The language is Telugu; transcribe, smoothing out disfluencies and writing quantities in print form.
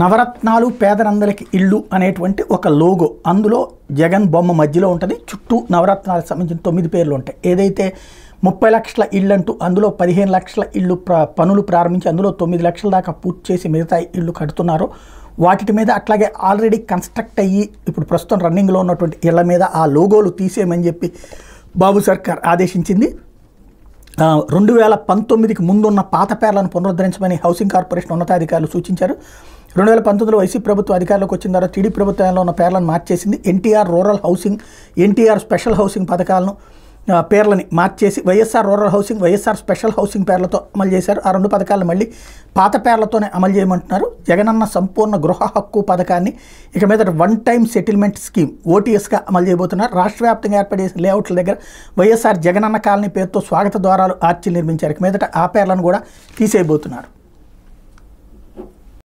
నవరత్నాలు పేదరందరికి ఇళ్ళు అనేటువంటి ఒక లోగో, అందులో జగన్ బొమ్మ మధ్యలో ఉంటుంది. చుట్టూ నవరత్నాలకు సంబంధించిన 9 పేర్లు ఉంటాయి. ఏదైతే 30 లక్షల ఇళ్ళు అంటూ అందులో 15 లక్షల ఇళ్ళు పనులు ప్రారంభించి అందులో 9 లక్షల దాకా పూర్తి చేసి మిగతా ఇళ్ళు కడుతున్నారో వాటి మీద అట్లాగే ఆల్రెడీ కన్స్ట్రక్ట్ అయ్యి ఇప్పుడు ప్రస్తుతం రన్నింగ్లో ఉన్నటువంటి ఇళ్ల మీద ఆ లోగోలు తీసేయమని చెప్పి బాబు సర్కార్ ఆదేశించింది. 2019కి ముందున్న పాత పేర్లను పునరుద్ధరించమని హౌసింగ్ కార్పొరేషన్ ఉన్నతాధికారులు సూచించారు. 2019లో వైసీపీ ప్రభుత్వం అధికారంలోకి వచ్చిన తర్వాత టీడీపీ ప్రభుత్వంలో ఉన్న పేర్లను మార్చేసింది. NTR rural housing, NTR special housing పథకాలను పేర్లని మార్చేసి YSR rural housing, YSR special housing పేర్లతో అమలు చేశారు. ఆ 2 పథకాలను మళ్ళీ పాత పేర్లతోనే అమలు చేయమంటున్నారు. జగనన్న సంపూర్ణ గృహ హక్కు పథకాన్ని ఇక మీద 1 టైం సెటిల్మెంట్ స్కీమ్ ఓటీఎస్గా అమలు చేయబోతున్నారు. రాష్ట్ర వ్యాప్తంగా ఏర్పాటు చేసిన లేఅవుట్ల దగ్గర వైఎస్ఆర్ జగనన్న కాలనీ పేరుతో స్వాగత ద్వారాలు ఆర్చిలు నిర్మించారు. ఇక మీదట ఆ పేర్లను కూడా తీసేయబోతున్నారు.